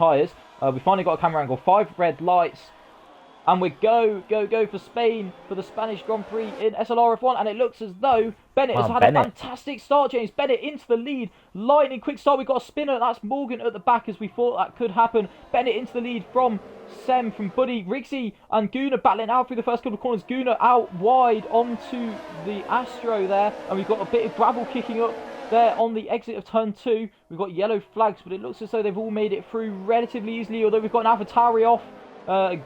tyres. We finally got a camera angle. 5 red lights. And we go for Spain for the Spanish Grand Prix in SLR F1. And it looks as though Bennett has had a fantastic start, James. Bennett into the lead. Lightning quick start. We've got a spinner. That's Morgan at the back, as we thought that could happen. Bennett into the lead from Sem, from Buddy. Rixie and Gunnar battling out through the first couple of corners. Gunnar out wide onto the Astro there. And we've got a bit of gravel kicking up there on the exit of turn 2. We've got yellow flags, but it looks as though they've all made it through relatively easily. Although we've got an AlphaTauri off.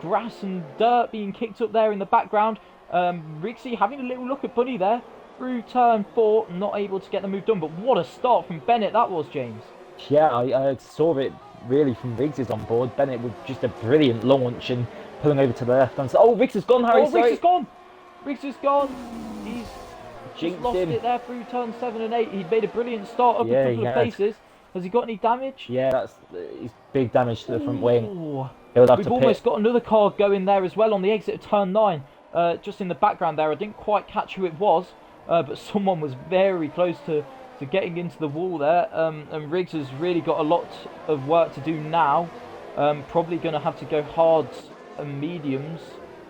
Grass and dirt being kicked up there in the background. Rixie having a little look at Buddy there through turn 4, not able to get the move done. But what a start from Bennett that was, James. Yeah, I saw it really from Riggs' on board. Bennett with just a brilliant launch and pulling over to the left hand side. Oh, Riggs has gone, Harry. Oh, Riggs has gone. Riggs has gone. He's Jinxed lost him. it there through turn 7 and 8. He made a brilliant start up a couple of places. Has he got any damage? Yeah, he's big damage to the front wing. Ooh. He'll have We've to almost got another car going there as well on the exit of turn 9. Just in the background there, I didn't quite catch who it was, but someone was very close to getting into the wall there. And Riggs has really got a lot of work to do now. Probably going to have to go hards and mediums,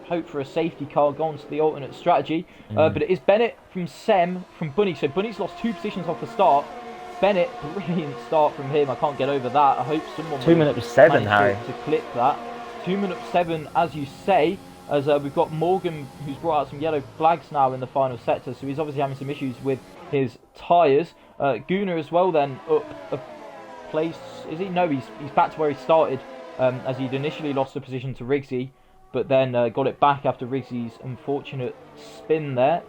hope for a safety car, go on to the alternate strategy. But it is Bennett from Sem, from Bunny. So Bunny's lost 2 positions off the start. Bennett, brilliant start from him. I can't get over that. I hope someone 2 minutes 7, Harry. to clip that. 2 minutes 7, as you say, as we've got Morgan, who's brought out some yellow flags now in the final sector, so he's obviously having some issues with his tyres. Gunnar as well then up a place. Is he? No, he's back to where he started, as he'd initially lost the position to Riggsy, but then got it back after Riggsy's unfortunate spin there.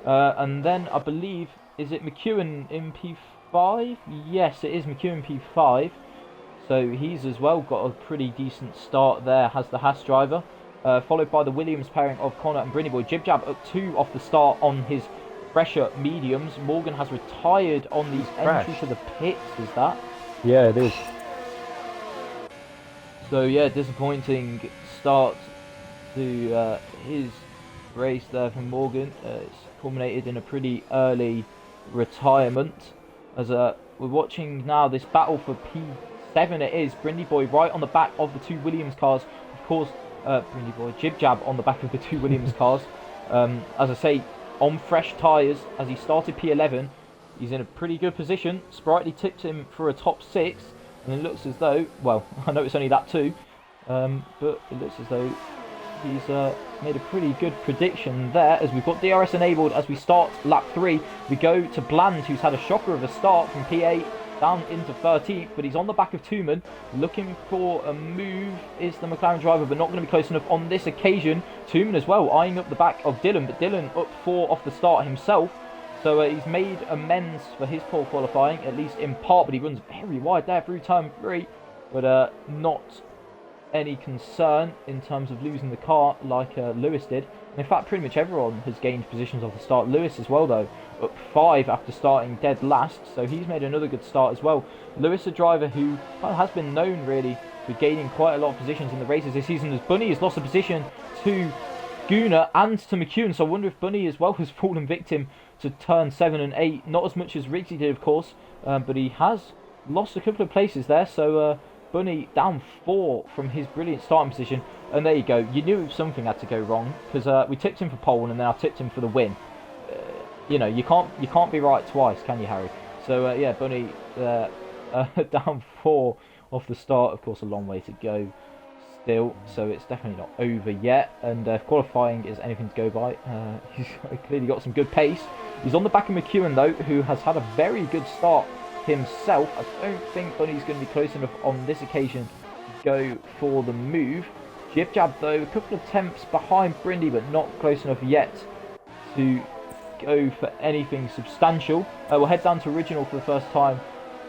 And then I believe, is it McEwen in P5? Yes, it is McEwen P5. So he's as well got a pretty decent start there, has the Haas driver. Followed by the Williams pairing of Connor and Brinny Boy. Jib Jab up 2 off the start on his fresher mediums. Morgan has retired on the entry to the pits, is that? Yeah, it is. So yeah, disappointing start to his race there from Morgan. It's culminated in a pretty early retirement. As we're watching now this battle for P7, it is Brindy Boy right on the back of the 2 Williams cars. Of course, Brindy Boy, Jib Jab on the back of the 2 Williams cars. As I say, on fresh tyres, as he started P11, he's in a pretty good position. Sprightly tipped him for a top 6, and it looks as though, well, I know it's only that 2, but it looks as though he's made a pretty good prediction there, as we've got DRS enabled as we start lap 3. We go to Bland, who's had a shocker of a start from P8 down into 13th, but he's on the back of Tooman, looking for a move, is the McLaren driver, but not going to be close enough on this occasion. Tooman as well, eyeing up the back of Dylan, but Dylan up 4 off the start himself, so he's made amends for his poor qualifying, at least in part, but he runs very wide there through turn 3, but not any concern in terms of losing the car like Lewis did. And in fact, pretty much everyone has gained positions off the start. Lewis as well, though, up 5 after starting dead last, so he's made another good start as well. Lewis, a driver who has been known really for gaining quite a lot of positions in the races this season, as Bunny has lost a position to Gunnar and to McEwen, so I wonder if Bunny as well has fallen victim to turn 7 and 8, not as much as Riggsy did, of course, but he has lost a couple of places there, so Bunny down 4 from his brilliant starting position. And there you go, you knew something had to go wrong, because we tipped him for pole and then I tipped him for the win. You know, you can't be right twice, can you, Harry? So yeah, Bunny down 4 off the start. Of course, a long way to go still, so it's definitely not over yet. And if qualifying is anything to go by, he's clearly got some good pace. He's on the back of McEwen though, who has had a very good start himself. I don't think Bunny's going to be close enough on this occasion to go for the move. Jib Jab though, a couple of attempts behind Brindy, but not close enough yet to go for anything substantial. We'll head down to Original for the first time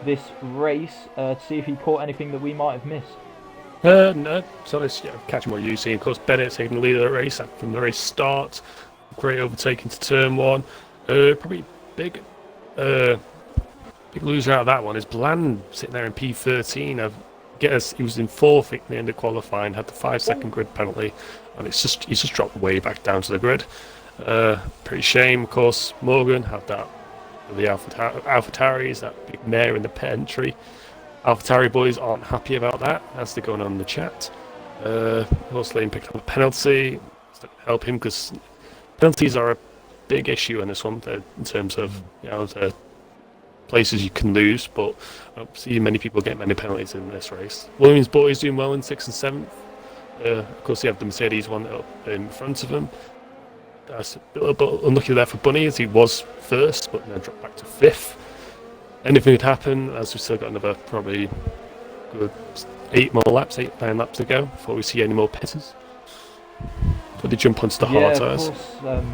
this race to see if he caught anything that we might have missed. No, so let's catching what you see. Of course, Bennett taking the lead of the race from the race start. Great overtaking to turn 1. Probably big loser out of that one is Bland sitting there in P13. He was in 4th at the end of qualifying, had the 5-second grid penalty, and he's just dropped way back down to the grid. Pretty shame, of course. Morgan had that, the AlphaTauris, that big mare in the pit entry. AlphaTauri boys aren't happy about that, as they're going on in the chat. Also, Liam picked up a penalty. It's not going to help him because penalties are a big issue in this one in terms of the places you can lose, but I don't see many people get many penalties in this race. Williams boys doing well in 6th and 7th. Of course, they have the Mercedes one up in front of them. That's a little bit unlucky there for Bunny, as he was first, but then dropped back to 5th. Anything could happen, as we've still got another probably good 9 laps to go before we see any more pitters. But they jump onto the hard tyres. Of course,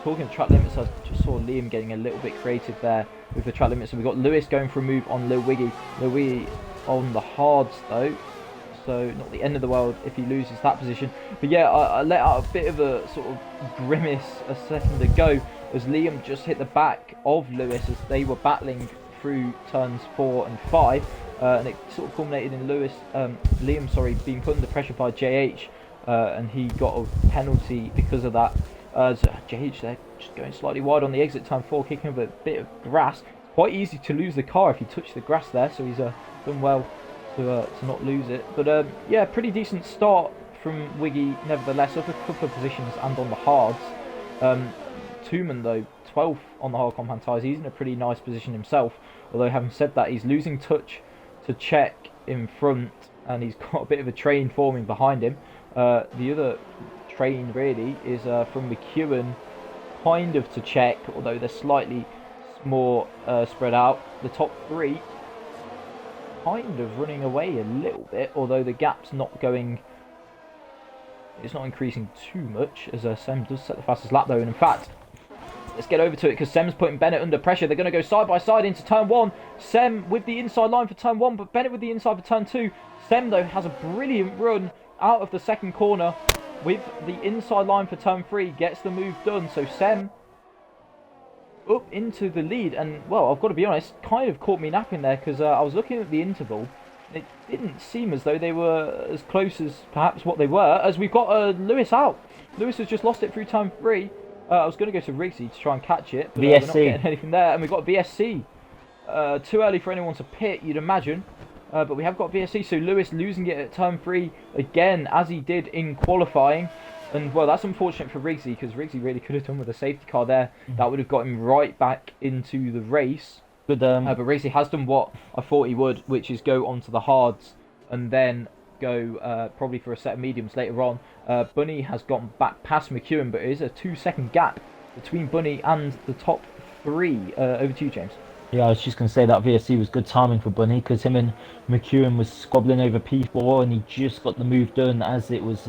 talking of track limits, I just saw Liam getting a little bit creative there with the track limits. So we've got Lewis going for a move on Lil Wiggy. Lil Wiggy on the hards though, so not the end of the world if he loses that position. But yeah, I let out a bit of a sort of grimace a second ago as Liam just hit the back of Lewis as they were battling through turns 4 and 5. And it sort of culminated in Liam being put under pressure by JH, and he got a penalty because of that. So JH there just going slightly wide on the exit, turn 4, kicking up a bit of grass. It's quite easy to lose the car if you touch the grass there, so he's done well to not lose it. But yeah, pretty decent start from Wiggy nevertheless, up a couple of positions and on the hards. Tooman though, 12th on the hard compound tyres, he's in a pretty nice position himself. Although having said that, he's losing touch to Check in front, and he's got a bit of a train forming behind him. The other train really is from McEwen kind of to Check, although they're slightly more spread out. The top 3 kind of running away a little bit, although the gap's not going, it's not increasing too much, as Sem does set the fastest lap though. And in fact, let's get over to it because Sem's putting Bennett under pressure. They're going to go side by side into turn 1. Sem with the inside line for turn 1, but Bennett with the inside for turn 2. Sem though has a brilliant run out of the second corner with the inside line for turn 3, gets the move done. So Sem up into the lead, and well, I've got to be honest, kind of caught me napping there because I was looking at the interval. It didn't seem as though they were as close as perhaps what they were, as we've got Lewis out. Lewis has just lost it through turn 3. I was going to go to Rigsy to try and catch it, but we're not getting anything there. And we've got VSC. Too early for anyone to pit, you'd imagine. But we have got VSC, so Lewis losing it at turn 3 again, as he did in qualifying. And, well, that's unfortunate for Rigsy, because Rigsy really could have done with a safety car there. That would have got him right back into the race. But Rigsy has done what I thought he would, which is go onto the hards and then go probably for a set of mediums later on. Bunny has gotten back past McEwen, but it is a 2-second gap between Bunny and the top 3. Over to you, James. Yeah, I was just going to say that VSC was good timing for Bunny, because him and McEwen was squabbling over P4, and he just got the move done as it was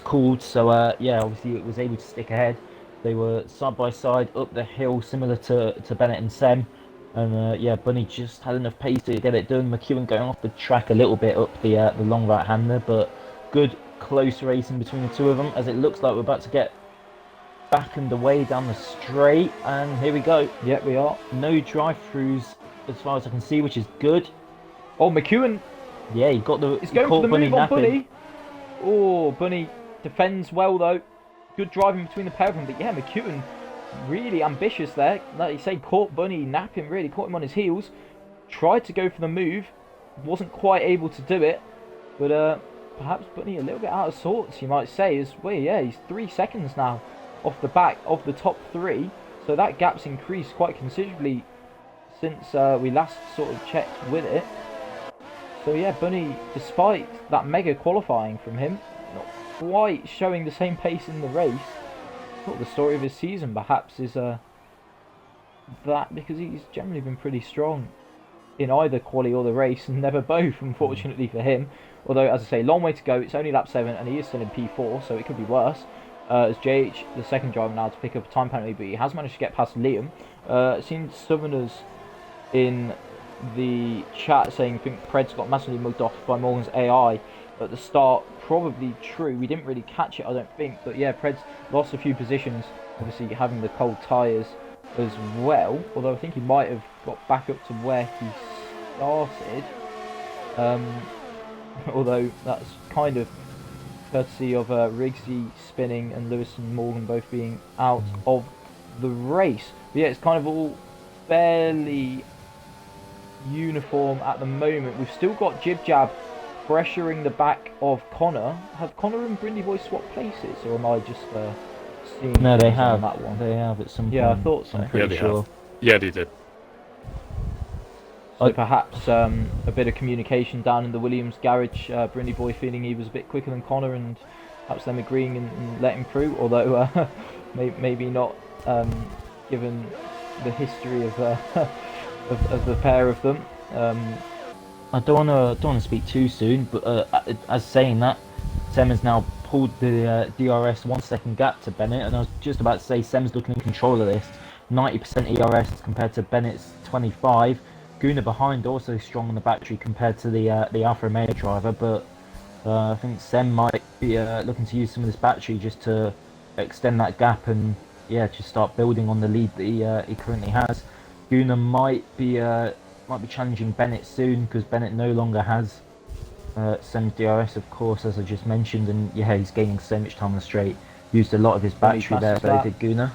called. So yeah, obviously it was able to stick ahead. They were side by side up the hill, similar to Bennett and Sem. And yeah, Bunny just had enough pace to get it done. McEwen going off the track a little bit up the long right-hander, but good close racing between the two of them, as it looks like we're about to get back underway down the straight. And here we go. Yep, we are. No drive-throughs as far as I can see, which is good. Oh, McEwen. Yeah, he got the. He's going for the move on Bunny. Oh, Bunny defends well though. Good driving between the pair of them. But yeah, McEwen really ambitious there. Like you say, caught Bunny napping, really caught him on his heels. Tried to go for the move, wasn't quite able to do it. But perhaps Bunny a little bit out of sorts, you might say. He's 3 seconds now off the back of the top 3. So that gap's increased quite considerably since we last sort of checked with it. So yeah, Bunny, despite that mega qualifying from him, not quite showing the same pace in the race. Sort of the story of his season perhaps is that, because he's generally been pretty strong in either quali or the race, and never both, unfortunately for him. Although, as I say, long way to go. It's only lap 7 and he is still in P4, so it could be worse. As JH, the second driver now, to pick up a time penalty, but he has managed to get past Liam. Seen Southerners in the chat saying, I think Pred's got massively mugged off by Morgan's AI at the start. Probably true. We didn't really catch it, I don't think. But yeah, Pred's lost a few positions, obviously having the cold tyres as well. Although I think he might have got back up to where he started. Although that's kind of courtesy of Rigsy spinning and Lewis and Morgan both being out of the race. But yeah, it's kind of all fairly uniform at the moment. We've still got Jib Jab pressuring the back of Connor. Have Connor and Brindy Boy swapped places, or am I just seeing? No, they things on have. that one? They have at some point. Yeah, I thought so. I'm Yeah, pretty they sure. have. Yeah, they did. So perhaps a bit of communication down in the Williams garage. Brindy Boy feeling he was a bit quicker than Connor, and perhaps them agreeing and letting through. Although maybe not, given the history of of the pair of them. I don't want to speak too soon, but as saying that, Sem has now pulled the DRS 1 second gap to Bennett, and I was just about to say Sem's looking in control of this. 90% ERS compared to Bennett's 25. Guna behind also strong on the battery compared to the Alfa Romeo driver, but I think Sem might be looking to use some of this battery just to extend that gap and just start building on the lead that he currently has. Guna might be challenging Bennett soon because Bennett no longer has Sem's DRS, of course, as I just mentioned, and he's gaining so much time on the straight. Used a lot of his battery there, but he did Guna.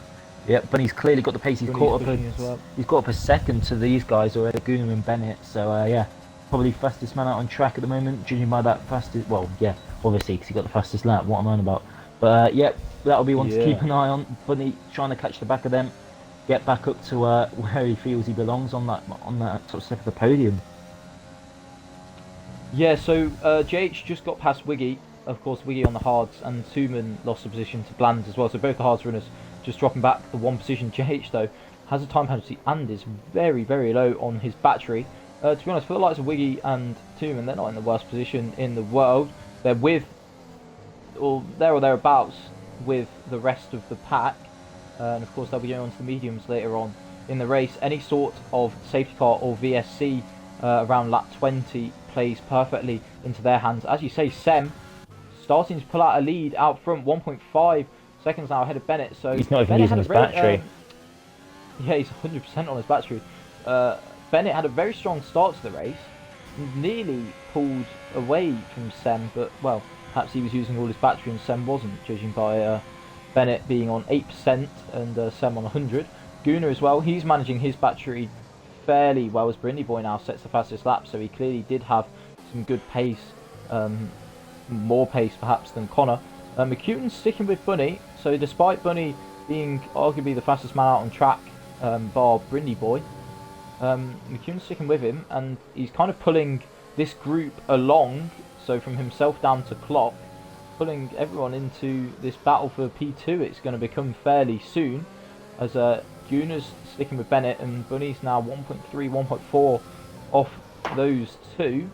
Yep, but he's clearly got the pace. He's caught up. He's got up a second to these guys already, Guna and Bennett. So probably fastest man out on track at the moment, judging by that fastest. Well, obviously because he got the fastest lap. What am I on about? But that'll be one to keep an eye on. Bunny trying to catch the back of them, get back up to where he feels he belongs on that sort of step of the podium. Yeah, so JH just got past Wiggy, of course Wiggy on the hards, and Tuman lost the position to Bland as well, so both the hards runners just dropping back the one position. JH though has a time penalty and is very, very low on his battery. To be honest, for the likes of Wiggy and Tuman, they're not in the worst position in the world. They're or thereabouts with the rest of the pack, and of course they'll be going on to the mediums later on in the race. Any sort of safety car or VSC around lap 20 plays perfectly into their hands. As you say, Sem starting to pull out a lead out front, 1.5 seconds now ahead of Bennett. So he's not even Bennett using his battery. He's 100% on his battery. Bennett had a very strong start to the race, nearly pulled away from Sem, but well, perhaps he was using all his battery and Sem wasn't, judging by Bennett being on 8% and Sem on 100. Guna as well, he's managing his battery fairly well as Brindy Boy now sets the fastest lap, so he clearly did have some good pace, more pace perhaps than Connor. McCuten's sticking with Bunny, so despite Bunny being arguably the fastest man out on track, bar Brindy Boy, McCuten's sticking with him, and he's kind of pulling this group along, so from himself down to Clock, pulling everyone into this battle for P2. It's going to become fairly soon, as Guna's sticking with Bennett, and Bunny's now 1.3, 1.4 off those two.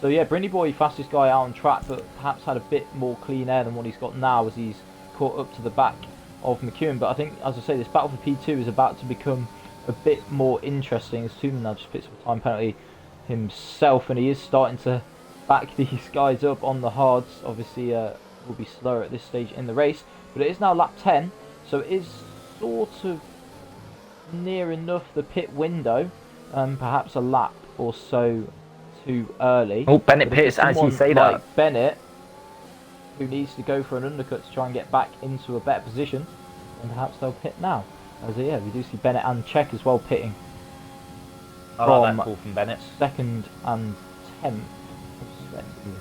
So Brindy Boy, fastest guy out on track, but perhaps had a bit more clean air than what he's got now as he's caught up to the back of McEwen. But I think, as I say, this battle for P2 is about to become a bit more interesting as Tuman now just picks up a time penalty himself, and he is starting to back these guys up on the hards. Obviously will be slower at this stage in the race, but it is now lap 10, so it is sort of near enough the pit window, perhaps a lap or so too early. Oh, Bennett pits as you say that. Like Bennett, who needs to go for an undercut to try and get back into a better position, and perhaps they'll pit now. As we do see Bennett and Czech as well pitting. I like that call from Bennett. Second and 10th, respectively.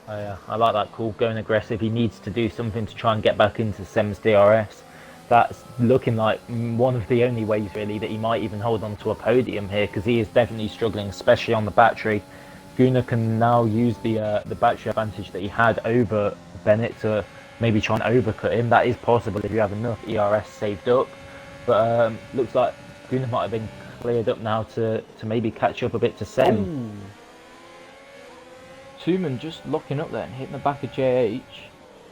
I like that call, going aggressive. He needs to do something to try and get back into Sem's DRS. That's looking like one of the only ways really that he might even hold on to a podium here, because he is definitely struggling, especially on the battery. Guna can now use the battery advantage that he had over Bennett to maybe try and overcut him. That is possible if you have enough ERS saved up, but looks like Guna might have been cleared up now to maybe catch up a bit to Sem. Tuman just locking up there and hitting the back of JH.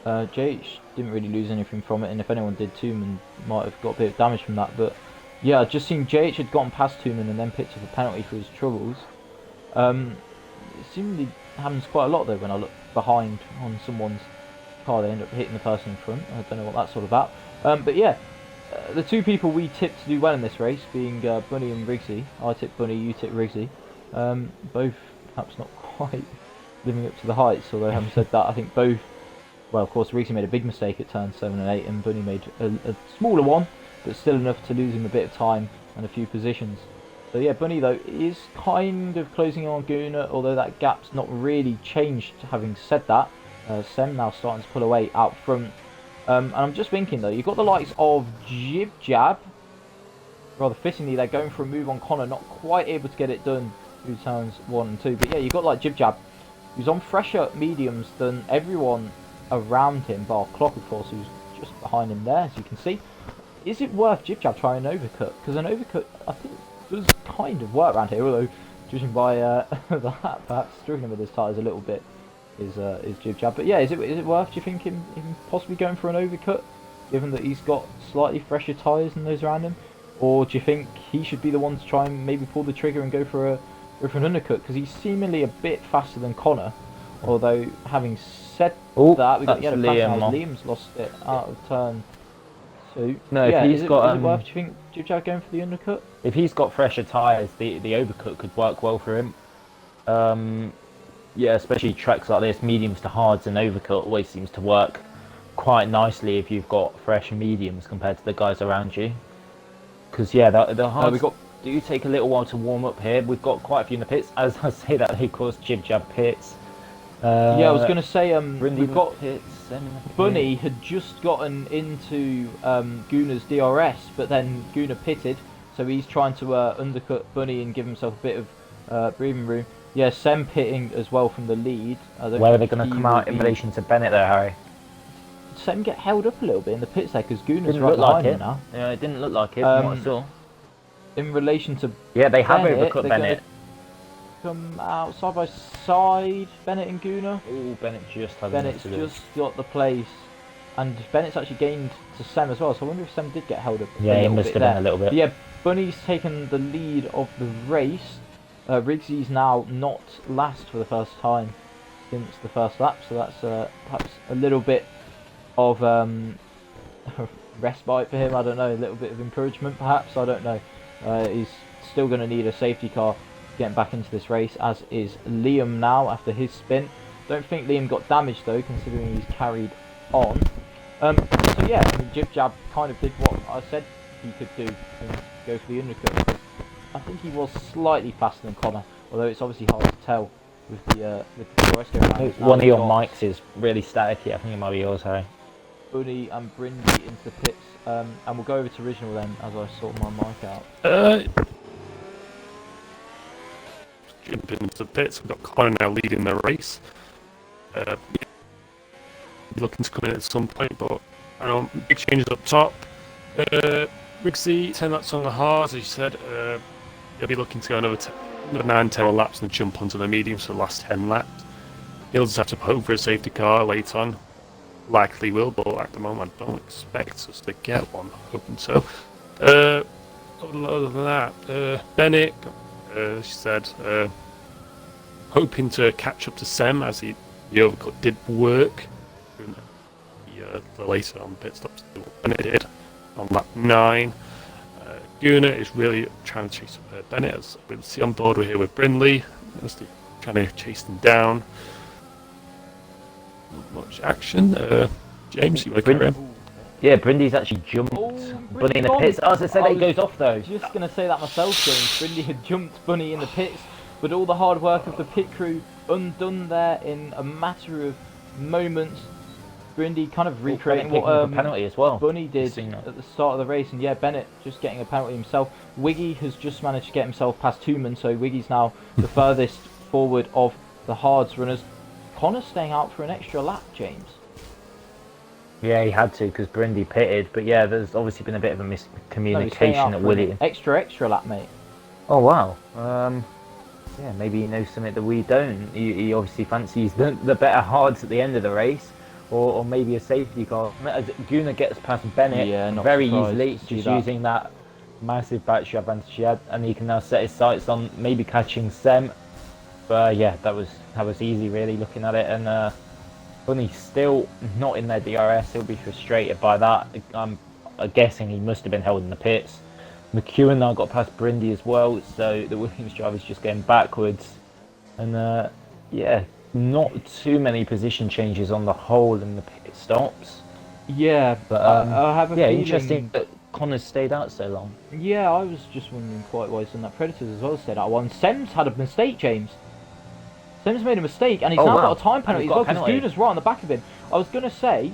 JH didn't really lose anything from it, and if anyone did, Tuman might have got a bit of damage from that. But yeah, I'd just seen JH had gotten past Tuman and then picked up a penalty for his troubles. It seemingly happens quite a lot though when I look behind on someone's car, they end up hitting the person in front. I don't know what that's all about. But yeah, the two people we tipped to do well in this race being Bunny and Riggsy. I tipped Bunny, you tipped Riggsy. Both perhaps not quite living up to the heights, although having said that, I think both, well, of course Riggsy made a big mistake at turns 7 and 8, and Bunny made a smaller one, but still enough to lose him a bit of time and a few positions. So yeah, Bunny though is kind of closing on Guna, although that gap's not really changed. Having said that, Sem now starting to pull away out front. And I'm just thinking though, you've got the likes of Jib Jab. Rather fittingly, they're going for a move on Connor, not quite able to get it done through turns 1 and 2. But yeah, you've got like Jib Jab, who's on fresher mediums than everyone around him, bar Clock of course, who's just behind him there, as you can see. Is it worth Jib Jab trying an overcut? Because an overcut, I think, does kind of work around here, although judging by that, perhaps struggling with his tyres a little bit is Jib Jab. But yeah, is it worth, do you think, him possibly going for an overcut, given that he's got slightly fresher tyres than those around him? Or do you think he should be the one to try and maybe pull the trigger and go for an undercut? Because he's seemingly a bit faster than Connor. Although, having said that, we've got the Liam. Liam's lost it out of turn 2. No, yeah, if he's got, is it worth, do you think, Jib Jab going for the undercut? If he's got fresher tyres, the overcut could work well for him. Yeah, especially tracks like this, mediums to hards, and overcut always seems to work quite nicely if you've got fresh mediums compared to the guys around you. Because yeah, the hards do take a little while to warm up here. We've got quite a few in the pits. As I say that, they cause Jib Jab pits. Yeah, I was going to say, we've got pits. Bunny had just gotten into Guna's DRS, but then Guna pitted, so he's trying to undercut Bunny and give himself a bit of breathing room. Yeah, Sem pitting as well from the lead. Where are they going to come out in relation to Bennett there, Harry? Sem get held up a little bit in the pits there because Guna's right behind him now. Yeah, it didn't look like it from what I saw. In relation to yeah, they have overcut Bennett. Come out side by side, Bennett and Guna. Oh, Bennett just had Bennett's just got the place, and Bennett's actually gained to Sem as well. So I wonder if Sem did get held up. Yeah, he must have been a little bit. But yeah, Bunny's taken the lead of the race. Riggsy's now not last for the first time since the first lap, so that's perhaps a little bit of respite for him. I don't know, a little bit of encouragement perhaps. I don't know. He's still going to need a safety car getting back into this race, as is Liam now after his spin. Don't think Liam got damaged though, considering he's carried on. So yeah, I mean, Jib Jab kind of did what I said he could do and go for the undercut. I think he was slightly faster than Connor, although it's obviously hard to tell with the DRS going around. One of your mics is really staticky. I think it might be yours, Harry. Bunny and Brindy into the pits, and we'll go over to original then as I sort my mic out. Jumping into the pits, we've got Connor now leading the race. Looking to come in at some point, but I don't know, big changes up top. Riggsy, 10 laps on the hard, as you said. He'll be looking to go another 9-10 laps and jump onto the mediums for the last 10 laps. He'll just have to hope for a safety car late on. Likely will, but at the moment I don't expect us to get one. Hoping so. Other than that, Bennett, as you said, hoping to catch up to Sem as the overcut did work. The later on pit stops, Bennett did on lap 9. Guna is really trying to chase up Bennett, as we'll see on board. We're here with Brindley, trying to chase them down. Not much action. James, you want to carry on? Yeah, Brindy's actually jumped Bunny in the pits. As I said, it goes off though. Just going to say that myself, James. Brindy had jumped Bunny in the pits, but all the hard work of the pit crew undone there in a matter of moments. Brindy kind of recreating what penalty as well. Bunny did at the start of the race, and yeah, Bennett just getting a penalty himself. Wiggy has just managed to get himself past Tooman, so Wiggy's now the furthest forward of the hards runners. Connor staying out for an extra lap, James. Yeah, he had to because Brindy pitted, but yeah, there's obviously been a bit of a miscommunication at Williams. Extra lap, mate. Oh wow. Yeah, maybe he knows something that we don't. He obviously fancies the better hards at the end of the race. Or maybe a safety car. As Guna gets past Bennett very easily, just using that massive battery advantage he had, and he can now set his sights on maybe catching Sem. But yeah, that was easy really looking at it. And Bunny's still not in their DRS. He'll be frustrated by that. I'm guessing he must have been held in the pits. McEwen now got past Brindy as well, so the Williams driver's just going backwards. And yeah. Not too many position changes on the whole in the pit stops. Yeah, but I have a feeling interesting. Connor's stayed out so long. Yeah, I was just wondering quite why he's done that. Predators as well stayed out. Well, and Sem's had a mistake, James. Sem's made a mistake, and he's now got a time penalty as well, because Guna's right on the back of him. I was going to say,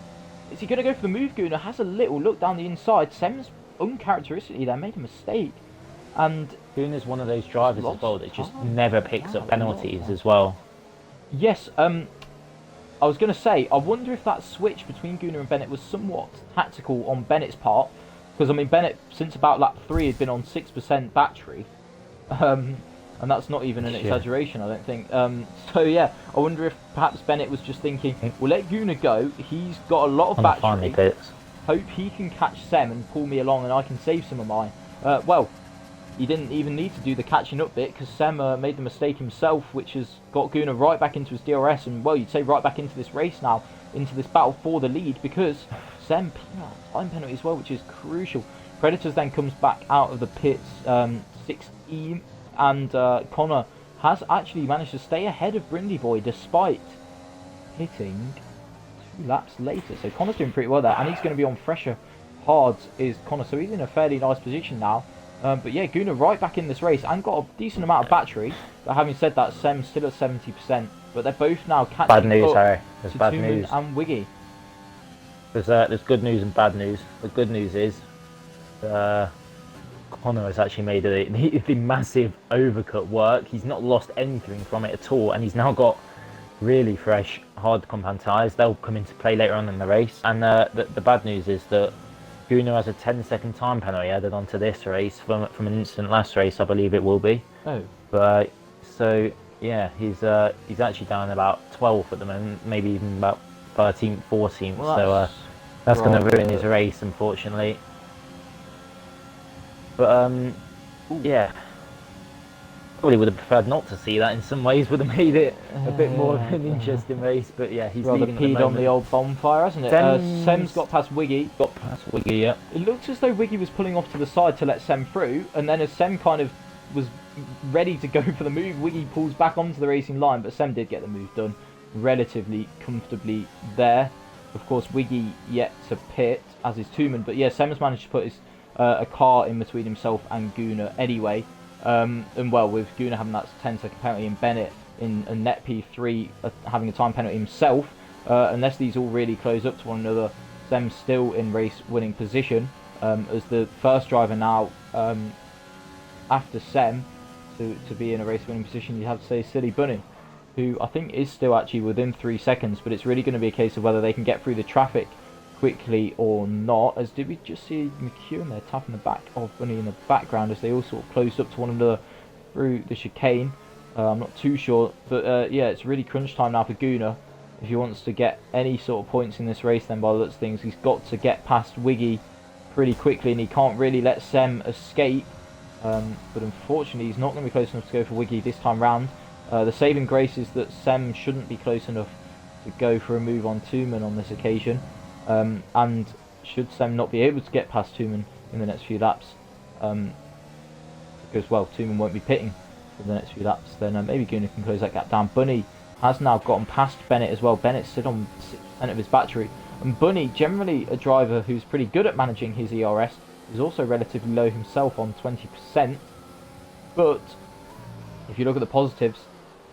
is he going to go for the move? Guna has a little look down the inside. Sem's uncharacteristically there made a mistake. And Guna's one of those drivers as well that just never picks up penalties as well. Yes, I was going to say, I wonder if that switch between Guna and Bennett was somewhat tactical on Bennett's part. Because, I mean, Bennett, since about lap 3, had been on 6% battery. And that's not even an exaggeration, I don't think. So, yeah, I wonder if perhaps Bennett was just thinking, well, let Guna go. He's got a lot of battery. Hope he can catch Sem and pull me along and I can save some of mine. Well, he didn't even need to do the catching up bit because Sem made the mistake himself, which has got Guna right back into his DRS. And, well, you'd say right back into this race now, into this battle for the lead, because Sem time penalty as well, which is crucial. Predators then comes back out of the pits 16, and Connor has actually managed to stay ahead of Brindley Boy despite hitting 2 laps later. So Connor's doing pretty well there, and he's going to be on fresher hards is Connor, so he's in a fairly nice position now. But yeah, Guna right back in this race and got a decent amount of battery. But having said that, Sem's still at 70%. But they're both now catching bad news, up Harry. There's to bad Tooman news. and Wiggy. There's good news and bad news. The good news is Connor has actually made the massive overcut work. He's not lost anything from it at all, and he's now got really fresh hard compound tyres. They'll come into play later on in the race. And the bad news is that Guna has a 10-second time penalty added onto this race from an instant last race, I believe it will be. Oh. But so yeah, he's actually down about 12th at the moment, maybe even about 13th, 14th. Well, so that's going to ruin his race, unfortunately. But yeah, probably would have preferred not to see that in some ways. Would have made it a bit more of an interesting race. But yeah, he's rather leading peed on the old bonfire, hasn't it? Sem's got past Wiggy. Yeah. It looks as though Wiggy was pulling off to the side to let Sem through, and then as Sem kind of was ready to go for the move, Wiggy pulls back onto the racing line, but Sem did get the move done relatively comfortably there. Of course, Wiggy yet to pit, as is Tooman, but yeah, Sem has managed to put his a car in between himself and Guna anyway. And well, with Guna having that 10-second penalty and Bennett in a net P3 having a time penalty himself, unless these all really close up to one another, Sem's still in race winning position as the first driver now after Sem to be in a race winning position. You have to say Silly Bunny, who I think is still actually within 3 seconds, but it's really going to be a case of whether they can get through the traffic quickly or not. As did we just see McEwen there tapping the back of Bunny in the background as they all sort of closed up to one another through the chicane. I'm not too sure, but yeah, it's really crunch time now for Guna. If he wants to get any sort of points in this race, then by the looks of things, he's got to get past Wiggy pretty quickly, and he can't really let Sem escape. But unfortunately, he's not going to be close enough to go for Wiggy this time round. The saving grace is that Sem shouldn't be close enough to go for a move on Tooman on this occasion. And should Sem not be able to get past Tooman in the next few laps, because, well, Tooman won't be pitting for the next few laps, then maybe Guna can close that gap down. Bunny has now gotten past Bennett as well. Bennett's still on 6% of his battery. And Bunny, generally a driver who's pretty good at managing his ERS, is also relatively low himself on 20%. But if you look at the positives,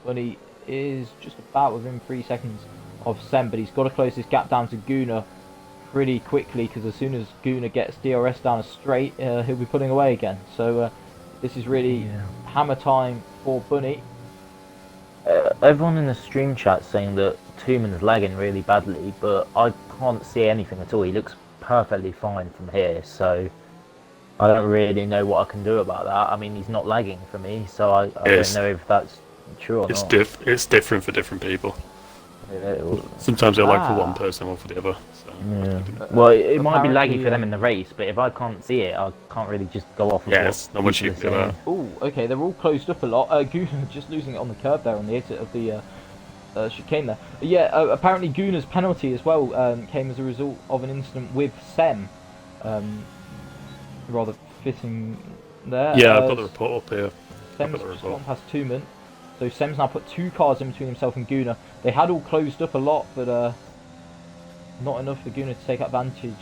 Bunny is just about within 3 seconds of Sem, but he's got to close this gap down to Guna pretty quickly, because as soon as Guna gets DRS down a straight, he'll be pulling away again. So this is really hammer time for Bunny. Everyone in the stream chat saying that Tooman's lagging really badly, but I can't see anything at all. He looks perfectly fine from here, so I don't really know what I can do about that. I mean, he's not lagging for me, so I don't know if that's true or not. It's different for different people. Sometimes they're like for one person, one for the other. So. Yeah. Well, it might be laggy for them in the race, but if I can't see it, I can't really just go off. Yeah, it's not much you can do there. Oh, okay, they're all closed up a lot. Guna just losing it on the curb there on the exit of the chicane there. Yeah, apparently Guna's penalty as well came as a result of an incident with Sem. Rather fitting there. Yeah, I've got the report up here. Sem's just gone past Tooman. So Sem's now put 2 cars in between himself and Guna. They had all closed up a lot, but not enough for Guna to take advantage.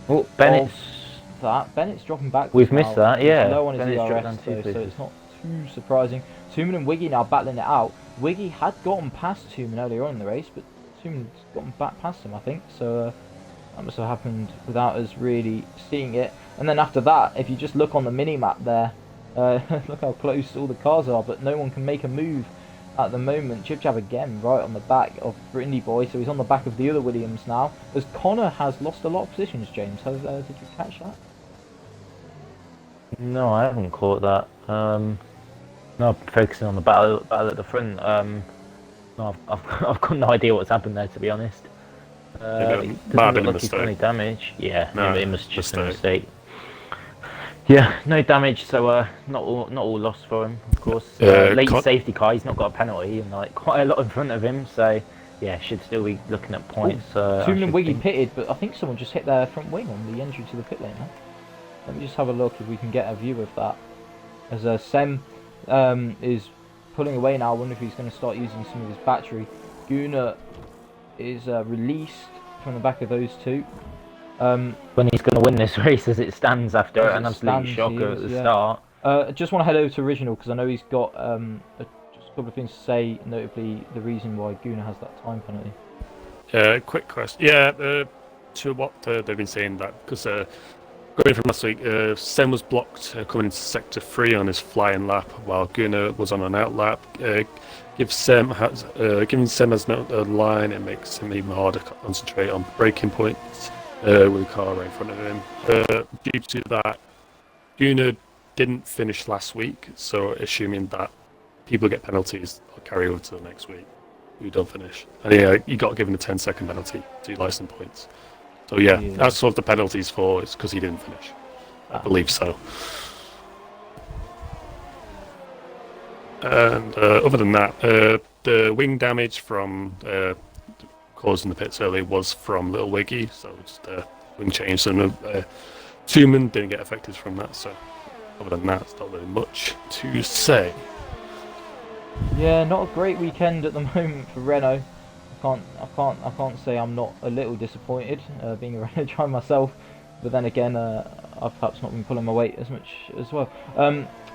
Oh, Bennett's that. Bennett's dropping back. We've missed that, He's yeah. low on his Bennett's dropped ERS, down two so places. it's not too surprising. Tooman and Wiggy now battling it out. Wiggy had gotten past Tooman earlier on in the race, but Tooman's gotten back past him, I think. So that must have happened without us really seeing it. And then after that, if you just look on the mini-map there, look how close all the cars are, but no one can make a move at the moment. Chip Jab again right on the back of Brindy Boy, so he's on the back of the other Williams now. As Connor has lost a lot of positions, James. Did you catch that? No, I haven't caught that. No, I'm focusing on the battle at the front. No, I've got no idea what's happened there, to be honest. It might have doesn't been a look like he's got any mistake. damage. Yeah, No, it must just be a mistake. mistake. Yeah, no damage, so not all lost for him, of course. Late safety car, he's not got a penalty, and like quite a lot in front of him, so yeah, should still be looking at points. Tooman and Wiggy pitted, but I think someone just hit their front wing on the entry to the pit lane. Huh? Let me just have a look if we can get a view of that. As Sem is pulling away now, I wonder if he's going to start using some of his battery. Guna is released from the back of those two. When he's going to win this race as it stands after an absolute shocker at the start. I just want to head over to Original because I know he's got just a couple of things to say, notably the reason why Guna has that time penalty. Quick question. Yeah, to what they've been saying that because going from last week, Sem was blocked coming into sector 3 on his flying lap while Gunnar was on an out lap. Giving Sem as a line, it makes him even harder to concentrate on braking points with the car right in front of him. Due to that, Gunnar didn't finish last week, so assuming that people get penalties, I'll carry over to the next week who don't finish. And he got given a 10-second penalty to license points. So yeah, that's what the penalties for, is because he didn't finish. I believe so. And other than that, the wing damage from causing the pits early was from Little Wiggy, so just wing change. And Tooman didn't get affected from that, so other than that, it's not really much to say. Yeah, not a great weekend at the moment for Renault. I can't say I'm not a little disappointed, being a Renault driver myself, but then again, I've perhaps not been pulling my weight as much as well.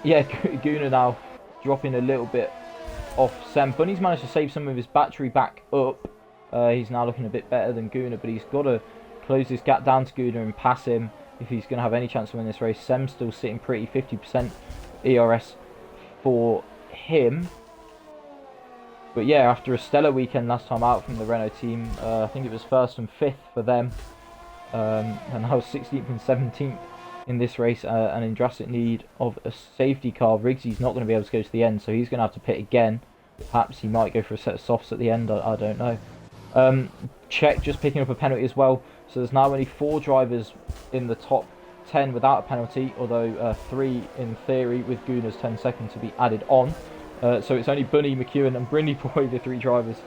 Yeah, Guna now dropping a little bit off Sem. Bunny's managed to save some of his battery back up. He's now looking a bit better than Guna, but he's got to close this gap down to Guna and pass him if he's going to have any chance to win this race. Sem's still sitting pretty, 50% ERS for him. But yeah, after a stellar weekend last time out from the Renault team, I think it was 1st and 5th for them, and now 16th and 17th in this race, and in drastic need of a safety car. Riggsy's not going to be able to go to the end, so he's going to have to pit again. Perhaps he might go for a set of softs at the end, I don't know. Czech just picking up a penalty as well, so there's now only 4 drivers in the top 10 without a penalty, although 3 in theory with Guna's 10 seconds to be added on. So it's only Bunny, McEwen and Brindy Boy, the 3 drivers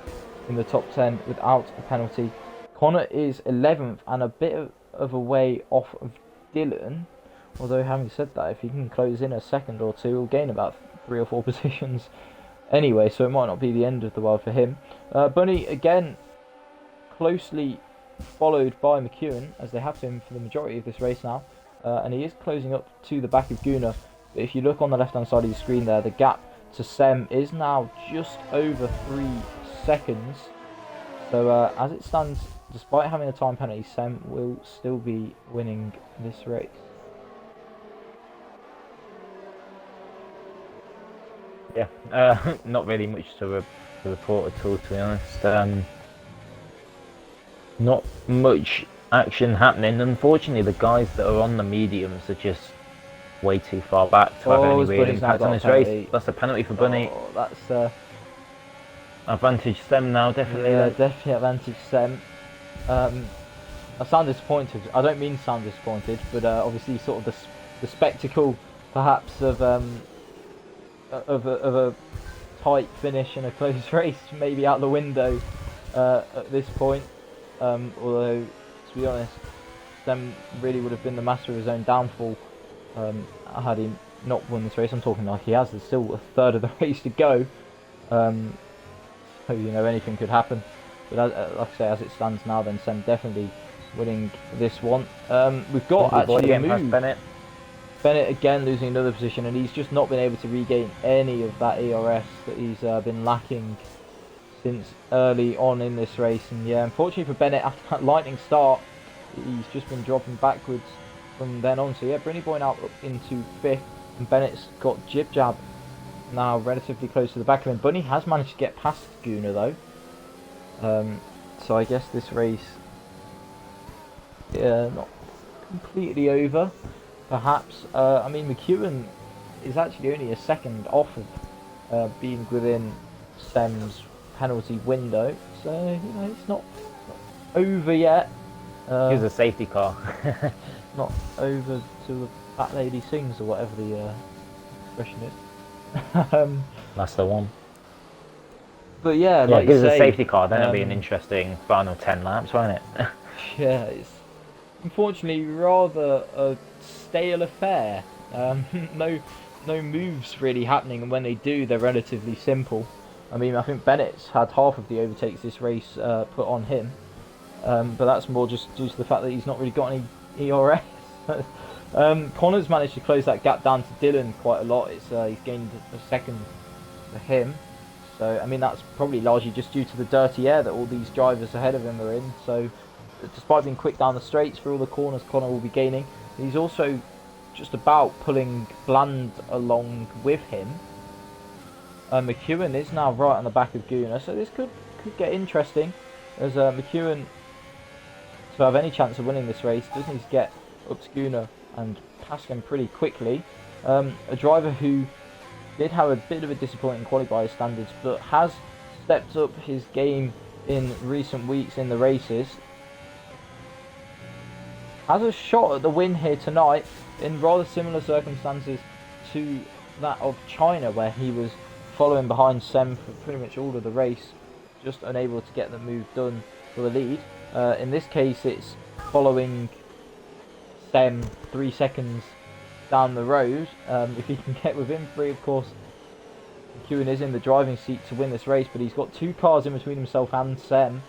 in the top 10 without a penalty. Connor is 11th and a bit of a way off of Dylan. Although having said that, if he can close in a second or two, he'll gain about 3 or 4 positions anyway, so it might not be the end of the world for him. Bunny again closely followed by McEwen, as they have been for the majority of this race now, and he is closing up to the back of Guna. But if you look on the left hand side of your screen there, the gap to Sem is now just over 3 seconds. So as it stands, despite having a time penalty, Sem will still be winning this race. Yeah, not really much to report at all, to be honest. Not much action happening. Unfortunately, the guys that are on the mediums are just way too far back to have any real impact on this race. That's a penalty for Bunny. That's advantage Sem now, definitely. Yeah, definitely advantage Sem. I sound disappointed. I don't mean sound disappointed, but obviously sort of the spectacle perhaps of a tight finish and a close race maybe out the window at this point. Although, to be honest, Sem really would have been the master of his own downfall had he not won this race. I'm talking like he has. There's still a third of the race to go. So you know, anything could happen. But like I say, as it stands now, then Sem definitely winning this one. We've got Brandy Boy actually a getting past move. Bennett. Bennett again losing another position, and he's just not been able to regain any of that ERS that he's been lacking since early on in this race. And yeah, unfortunately for Bennett, after that lightning start, he's just been dropping backwards from then on. So yeah, Brinny Boy now up into 5th, and Bennett's got Jib Jab now relatively close to the back of him. Bunny has managed to get past Guna though. So I guess this race, not completely over, perhaps. I mean, McEwen is actually only a second off of being within Sem's penalty window, so you know it's not over yet. Here's a safety car. Not over till the fat lady sings, or whatever the expression is. That's the one. But yeah, Yeah, like gives you a say, safety car. Then it'll be an interesting final 10 laps, won't it? yeah, it's unfortunately rather a stale affair. No moves really happening, and when they do, they're relatively simple. I mean, I think Bennett's had half of the overtakes this race put on him, but that's more just due to the fact that he's not really got any ERS. Connor's managed to close that gap down to Dylan quite a lot. It's he's gained a second for him. So I mean that's probably largely just due to the dirty air that all these drivers ahead of him are in. So despite being quick down the straights for all the corners, Connor will be gaining. He's also just about pulling Bland along with him. McEwen is now right on the back of Guna, so this could get interesting, as McEwen, to have any chance of winning this race, does need to get up to Guna and pass him pretty quickly. A driver who did have a bit of a disappointing quality by his standards, but has stepped up his game in recent weeks in the races. Has a shot at the win here tonight in rather similar circumstances to that of China, where he was following behind Sem for pretty much all of the race, just unable to get the move done for the lead. In this case, it's following Sem 3 seconds down the road. If he can get within 3, of course, McEwen is in the driving seat to win this race, but he's got 2 cars in between himself and Sem,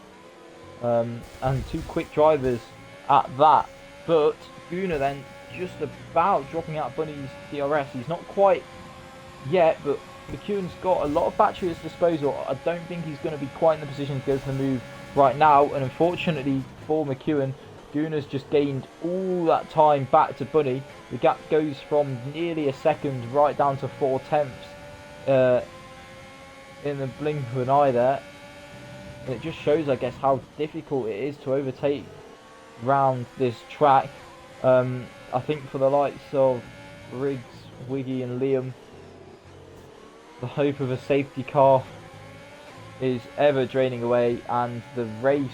and 2 quick drivers at that. But Guna then just about dropping out Bunny's DRS. He's not quite yet, but McEwen's got a lot of battery at his disposal. I don't think he's going to be quite in the position to go for the move right now, and unfortunately for McEwen, Guna's just gained all that time back to Bunny. The gap goes from nearly a second right down to 4/10 in the blink of an eye there. And it just shows, I guess, how difficult it is to overtake round this track. I think for the likes of Riggs, Wiggy and Liam, the hope of a safety car is ever draining away, and the race,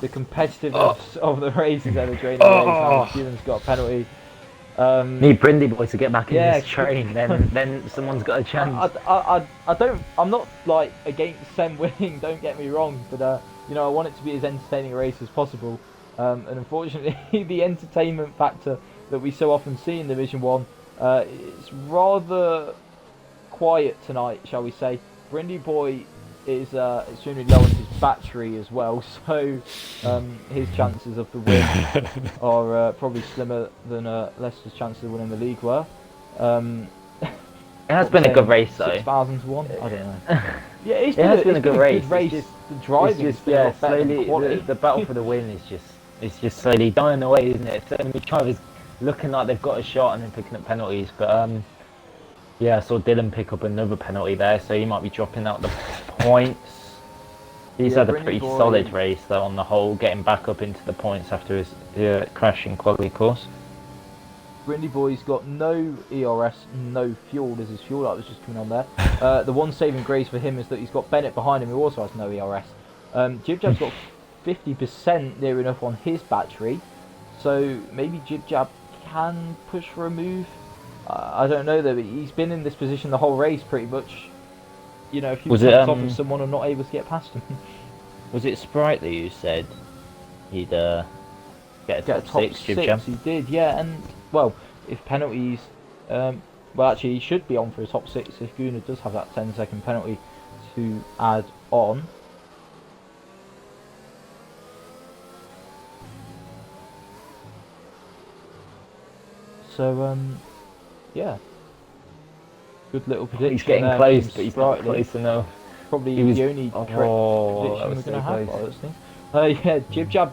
the competitiveness of the race is ever draining away. McEwen's got a penalty. Need Brindy Boy to get back in Yeah, this train, then someone's got a chance. I'm not like against Sem winning, don't get me wrong, but you know, I want it to be as entertaining a race as possible. And unfortunately, the entertainment factor that we so often see in Division 1 is rather quiet tonight, shall we say. Brindy Boy is extremely low on his battery as well, so his chances of the win are probably slimmer than Leicester's chances of winning the league were. It has been a good race though. 6,000 to 1. I don't know. Yeah, It has been a good race. The driving It's is just, yeah, better than slowly quality. the battle for the win is just slowly dying away, isn't it? So many drivers looking like they've got a shot and then picking up penalties, but yeah, I saw Dylan pick up another penalty there, so he might be dropping out the points. He's had a Brindy pretty Boy, solid race though on the whole, getting back up into the points after his crash in quality course. Brindy Boy's got no ERS, no fuel. There's his fuel light was just coming on there. The one saving grace for him is that he's got Bennett behind him, who also has no ERS. Jib Jab's got 50% near enough on his battery, so maybe Jib Jab can push for a move. I don't know though, but he's been in this position the whole race pretty much. You know, if he was off of someone and not able to get past him. Was it Sprightly who said he'd get a top 6, Jib Jab? He did, yeah, and well, if penalties, well actually he should be on for a top 6 if Guna does have that 10-second penalty to add on. So yeah, good little prediction. He's getting there, close, being but he's not sprightly. close enough. Probably He was- the only correct Oh, prediction that we're was going to so have. close. I was thinking. Yeah, Jib Jab.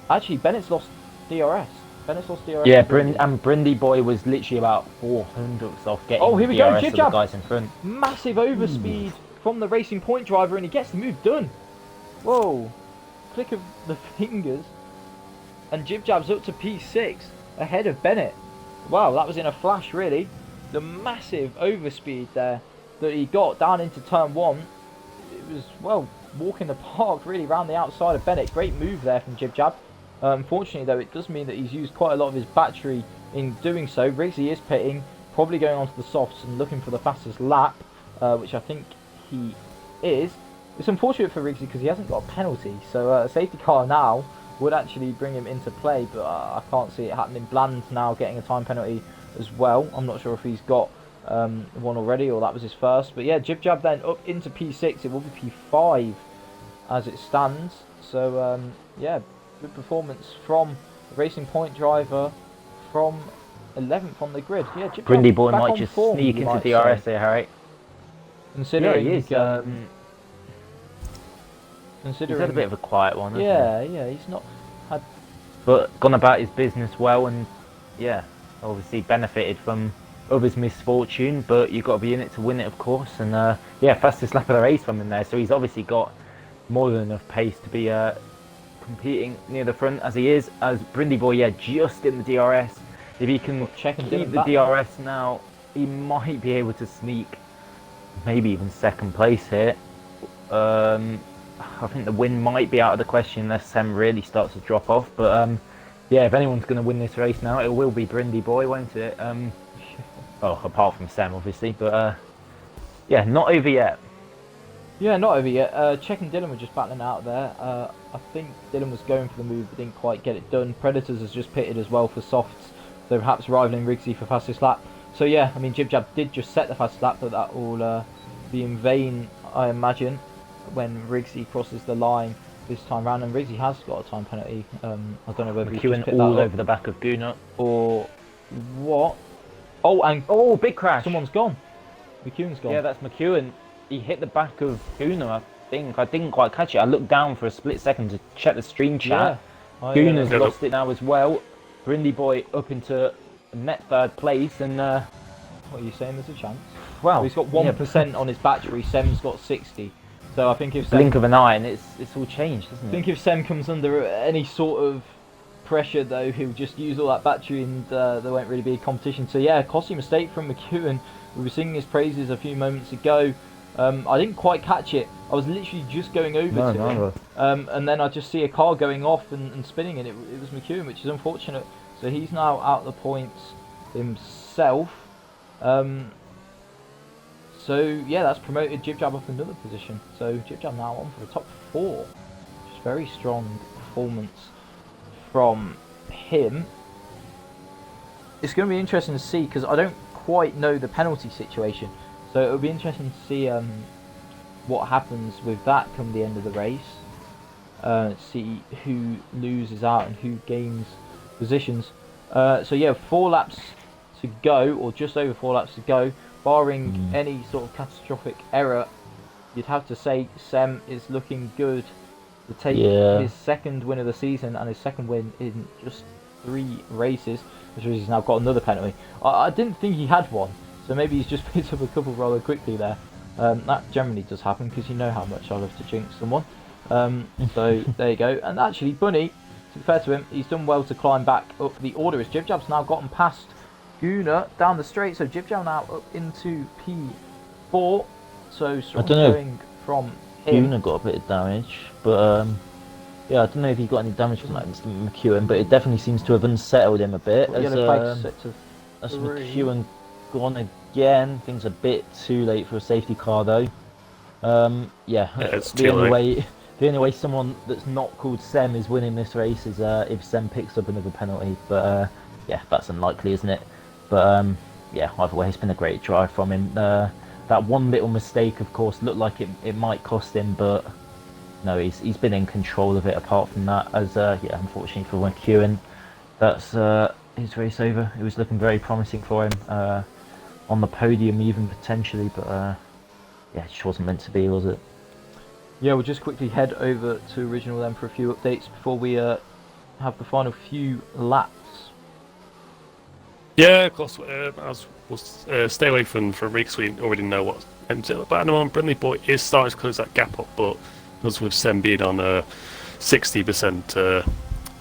Actually, Bennett's lost DRS. Bennett's lost DRS. Yeah, to Brindy. and Brindy Boy was literally about 400ths off getting Oh, here the we go, DRS Jib of the Jab. guys in front. Massive overspeed from the Racing Point driver, and he gets the move done. Whoa! Click of the fingers, and Jib Jab's up to P6 ahead of Bennett. Wow, that was in a flash, really. The massive overspeed there that he got down into turn 1. It was, well, walking the park really around the outside of Bennett. Great move there from Jib Jab. Unfortunately, though, it does mean that he's used quite a lot of his battery in doing so. Riggsy is pitting, probably going onto the softs and looking for the fastest lap, which I think he is. It's unfortunate for Riggsy because he hasn't got a penalty, so a safety car now would actually bring him into play, but I can't see it happening. Bland now getting a time penalty as well. I'm not sure if he's got one already or that was his first, but yeah, Jib Jab then up into P6. It will be P5 as it stands. So yeah, good performance from the Racing Point driver from 11th on the grid. Yeah, Jib Jab Brindy Boy back might on just form, sneak you into might DRS say. there, Harry. Considering, Yeah, he is. considering, He's had a bit of a quiet one, hasn't yeah, he's not had. he? But gone about his business well, and yeah, obviously benefited from others' misfortune. But you've got to be in it to win it, of course. And yeah, fastest lap of the race from him there. So he's obviously got more than enough pace to be competing near the front as he is. As Brindy Boy, yeah, just in the DRS. If he can Check and keep Dylan the back. DRS now, he might be able to sneak maybe even second place here. I think the win might be out of the question unless Sam really starts to drop off. But yeah, if anyone's going to win this race now, it will be Brindy Boy, won't it? Oh, apart from Sam, obviously. But yeah, not over yet. Yeah, not over yet. Check and Dylan were just battling out there. I think Dylan was going for the move but didn't quite get it done. Predators has just pitted as well for softs, so perhaps rivaling Riggsy for fastest lap. So yeah, I mean, Jib Jab did just set the fastest lap, but that will be in vain, I imagine, when Riggsy crosses the line this time round. And Riggsy has got a time penalty. I don't know whether he's just McEwen picked that all up over the back of Gunnar. or what. Oh, and Oh, big crash. someone's gone. McEwen's gone. Yeah, that's McEwen. He hit the back of Gunnar, I think. I didn't quite catch it. I looked down for a split second to check the stream chat. Yeah. Gunnar's Yeah, lost it now as well. Brindy Boy up into net third place, and What are you saying? There's a chance. well, He's got 1% on his battery. Sem's got 60. So I think if Sem, blink of an eye, and it's all changed, isn't I it? think if Sem comes under any sort of pressure, though, he'll just use all that battery, and there won't really be a competition. So yeah, costly mistake from McEwen. We were singing his praises a few moments ago. I didn't quite catch it. I was literally just going over to him, and then I just see a car going off and spinning, and it was McEwen, which is unfortunate. So he's now out the points himself. So yeah, that's promoted Jib Jab up another position. So Jib Jab now on for the top 4. Which is very strong performance from him. It's going to be interesting to see because I don't quite know the penalty situation. So it'll be interesting to see what happens with that come the end of the race. See who loses out and who gains positions. So yeah, 4 laps to go, or just over 4 laps to go. Barring any sort of catastrophic error, you'd have to say Sem is looking good to take his second win of the season and his second win in just 3 races, which means he's now got another penalty. I didn't think he had one, so maybe he's just picked up a couple rather quickly there. That generally does happen because you know how much I love to jinx someone. So there you go. And actually, Bunny, to be fair to him, he's done well to climb back up the order as Jib Jab's now gotten past Gunnar down the straight, so Jib Jab now up into P4. So strong going from him. Gunnar got a bit of damage, but yeah, I don't know if he got any damage from that McEwen, but it definitely seems to have unsettled him a bit. Got yellow flag set to As 3. McEwen gone again, things a bit too late for a safety car though. Yeah, it's the too only late. way the only way someone that's not called Sem is winning this race is if Sem picks up another penalty. But yeah, that's unlikely, isn't it? But yeah, either way, it's been a great drive from him. That one little mistake, of course, looked like it might cost him, but no, he's been in control of it. Apart from that, as yeah, unfortunately for McEwen, that's his race over. It was looking very promising for him on the podium, even potentially, but yeah, it just wasn't meant to be, was it? Yeah, we'll just quickly head over to Original then for a few updates before we have the final few laps. Yeah, of course. We'll stay away from Reeks. We already know what ends it. But I know Brindley Boy is starting to close that gap up, but because with Sem being on 60%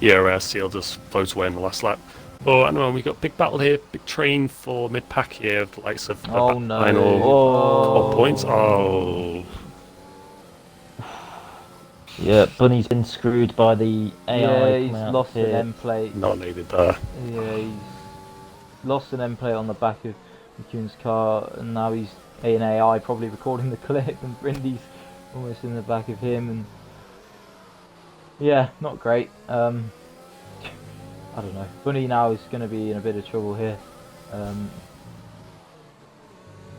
ERS, he'll just float away in the last lap. But I know we got a big battle here, big train for mid-pack here, the likes of Oh no! final Oh. points. Oh. Yeah, Bunny's been screwed by the AI. Yeah, he's coming out lost here. an end plate. Not needed there. Yeah, he's lost an end plate on the back of McEwen's car, and now he's an AI probably recording the clip, and Brindy's almost in the back of him, and yeah, not great. I don't know. Bunny now is going to be in a bit of trouble here.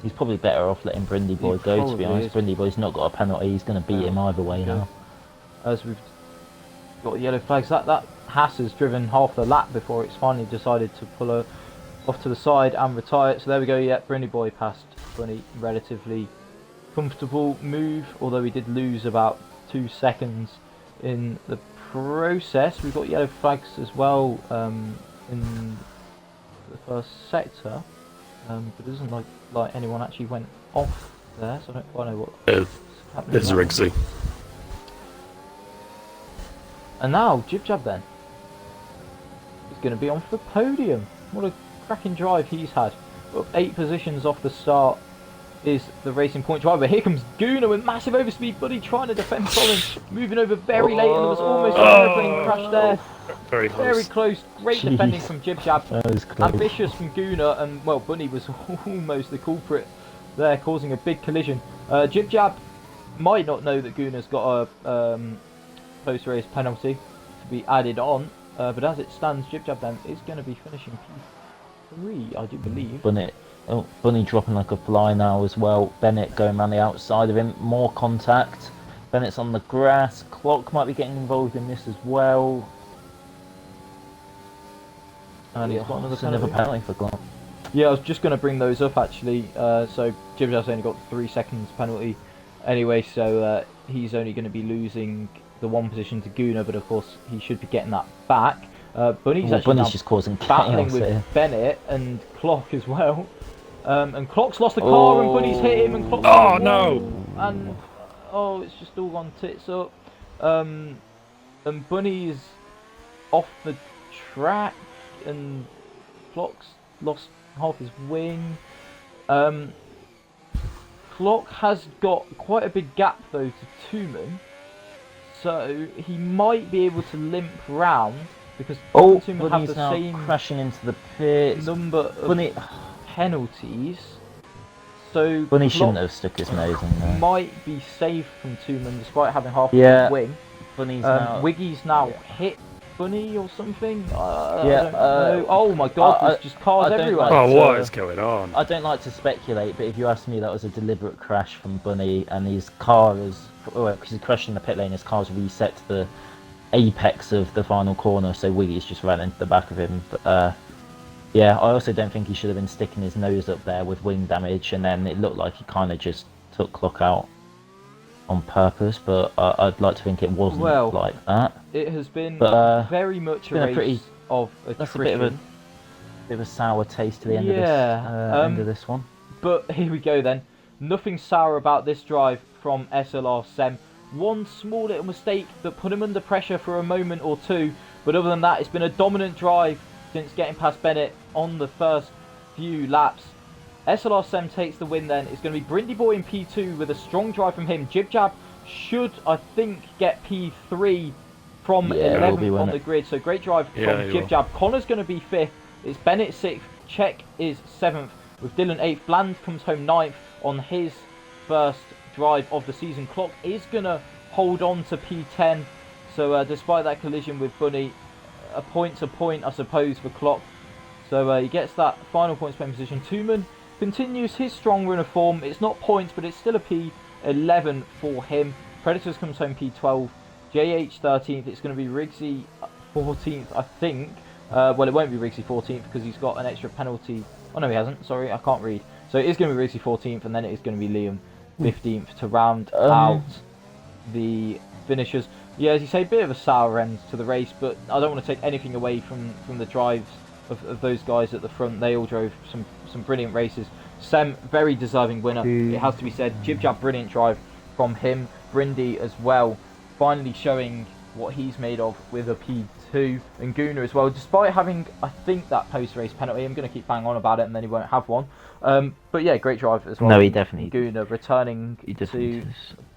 He's probably better off letting Brindy Boy go, to be honest. Brindy Boy's not got a penalty, he's going to beat him either way now. As we've got yellow flags, that Haas has driven half the lap before it's finally decided to pull her off to the side and retire it. So there we go, yeah, Brindy Boy passed Bunny. Relatively comfortable move, although he did lose about 2 seconds in the process. We've got yellow flags as well in the first sector, but it doesn't look like anyone actually went off there, so I don't quite know what's happening. There's Riggsy. And now Jib Jab then is going to be on for the podium. What a cracking drive he's had. Up 8 positions off the start is the Racing Point driver. Here comes Guna with massive overspeed, buddy, trying to defend Colin, moving over very late, and there was almost an aeroplane crash there. Very close. Very close. Great defending from Jib Jab. That was close. Ambitious from Guna, and well, Bunny was almost the culprit there, causing a big collision. Jib Jab might not know that Guna's got a post-race penalty to be added on, but as it stands, Jib Jab then is going to be finishing P3, I do believe. Bunny dropping like a fly now as well. Bennett going around the outside of him. More contact. Bennett's on the grass. Clock might be getting involved in this as well. And he's got another penalty for Clock. Yeah, I was just going to bring those up actually. So Jib Jab's only got 3 seconds penalty anyway, so he's only going to be losing the 1 position to Guna, but of course he should be getting that back. Bunny's just causing battling chaos with here. Bennett and Clock as well. And Clock's lost the car, and Bunny's hit him, and Clock's Oh no! And oh, it's just all gone tits up. And Bunny's off the track, and Clock's lost half his wing. Clock has got quite a big gap though to Tooman, so he might be able to limp round because Tooman have the now same crashing into the pit. number of penalties. So Bunny Clock shouldn't have stuck his nose in there. might be safe from Tooman despite having half Yeah. his wing. Bunny's now. Wiggy's now hit Bunny or something. Yeah, I don't know. Oh my god, there's just cars I don't everywhere. like- Oh, what is going on? I don't like to speculate, but if you ask me, that was a deliberate crash from Bunny, and his car is, because he crashed in the pit lane, his car's reset to the apex of the final corner, so Wiggy's just ran into the back of him. But yeah, I also don't think he should have been sticking his nose up there with wing damage, and then it looked like he kind of just took Clock out on purpose, but I'd like to think it wasn't like that. It has been But, very much been a a race pretty- of That's attrition. a bit of a sour taste to the end of this one. But here we go then. Nothing sour about this drive from SLR Sem. One small little mistake that put him under pressure for a moment or two, but other than that, it's been a dominant drive since getting past Bennett on the first few laps. SLR Sem takes the win then. It's going to be Brindy Boy in P2 with a strong drive from him. Jib Jab should, I think, get P3 from 11th on the grid. So great drive from Jib Jab. Connor's going to be 5th. It's Bennett 6th. Czech is 7th. With Dylan 8th. Bland comes home 9th on his first drive of the season. Clock is going to hold on to P10. So despite that collision with Bunny, a point to point, I suppose, for Clock. So he gets that final points playing position. Tooman continues his strong run of form. It's not points, but it's still a P11 for him. Predators comes home P12. JH 13th. It's going to be Riggsy 14th, I think. Well, it won't be Rixie 14th because he's got an extra penalty. Oh no, he hasn't. Sorry, I can't read. So it is going to be Rixie 14th, and then it is going to be Liam 15th to round out the finishers. Yeah, as you say, bit of a sour end to the race, but I don't want to take anything away from the drives of those guys at the front. They all drove some brilliant races. Sem, very deserving winner, it has to be said. Jib Jab, brilliant drive from him. Brindy as well, finally showing what he's made of with a P2. And Guna as well, despite having, I think, that post-race penalty. I'm going to keep banging on about it and then he won't have one. But yeah, great drive as well. No, he definitely Guna returning to a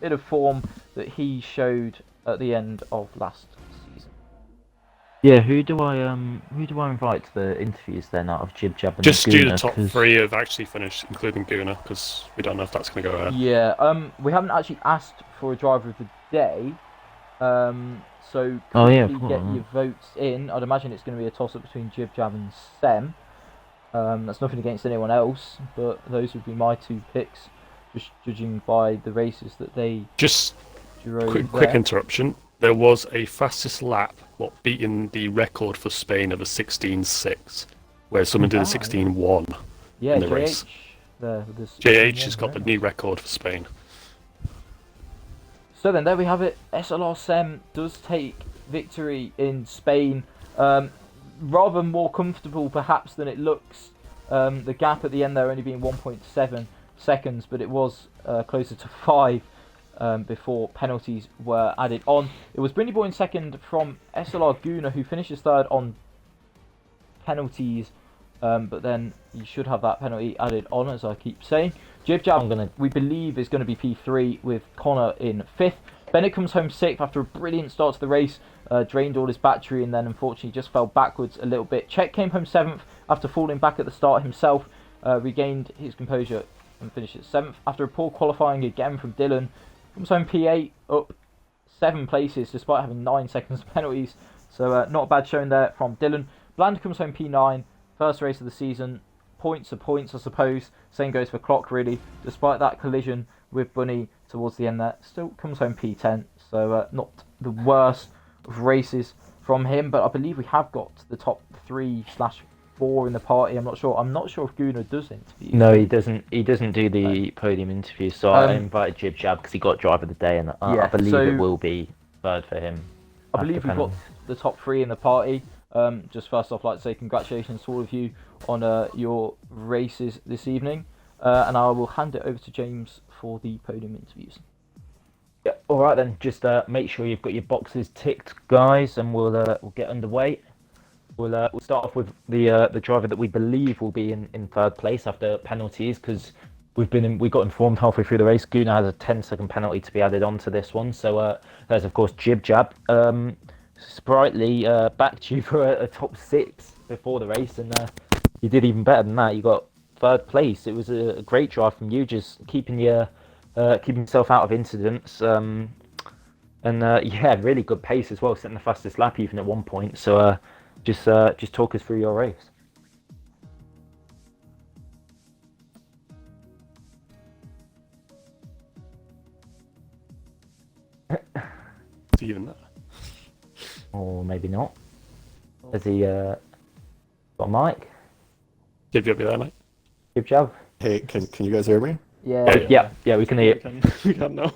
bit of form that he showed at the end of last season. Yeah, who do I invite to the interviews then out of Jib Jab and Just Guna, do the top 3 have actually finished, including Guna, because we don't know if that's going to go ahead. Yeah, we haven't actually asked for a driver of the day. So get your votes in. I'd imagine it's going to be a toss-up between Jib Jab and Sem. That's nothing against anyone else, but those would be my 2 picks, just judging by the races that they just drove. Quick interruption. There was a fastest lap, beating the record for Spain of a 16.6, where someone did a 16.1 in the race. JH has got the new record for Spain. So then, there we have it. SLR Sem does take victory in Spain. Rather more comfortable, perhaps, than it looks. The gap at the end there only being 1.7 seconds, but it was closer to 5 before penalties were added on. It was Brindy Boy in second from SLR Guna, who finishes third on penalties, but then you should have that penalty added on, as I keep saying. Jib Jab, we believe, is going to be P3 with Connor in 5th. Bennett comes home 6th after a brilliant start to the race, drained all his battery and then unfortunately just fell backwards a little bit. Czech came home 7th after falling back at the start himself, regained his composure and finished at 7th. After a poor qualifying again from Dylan, comes home P8, up 7 places despite having 9 seconds penalties. So not a bad showing there from Dylan. Bland comes home P9, first race of the season. Points are points, I suppose. Same goes for Clock, really. Despite that collision with Bunny towards the end there, still comes home P10. So not the worst of races from him. But I believe we have got the top 3/4 in the party. I'm not sure. If Guna does interview. No, he doesn't. He doesn't do the podium interview. So I invited Jib Jab because he got driver of the day, and I believe it will be third for him. I believe we've got the top 3 in the party. Just first off, I'd like to say congratulations to all of you on your races this evening, and I will hand it over to James for the podium interviews. Yeah, all right then. Just make sure you've got your boxes ticked, guys, and we'll get underway. We'll start off with the driver that we believe will be in third place after penalties, because we got informed halfway through the race. Guna has a 10-second penalty to be added onto this one. So there's of course Jib Jab. Sprightly backed you for a top 6 before the race, and you did even better than that. You got third place. It was a great drive from you, just keeping yourself out of incidents, and really good pace as well, setting the fastest lap even at one point. So just talk us through your race. Even that. Or maybe not. Has he got a mic? Jib Jab, you there, mate? Jib Jab? Hey, can you guys hear me? Yeah, we can hear you. We can now.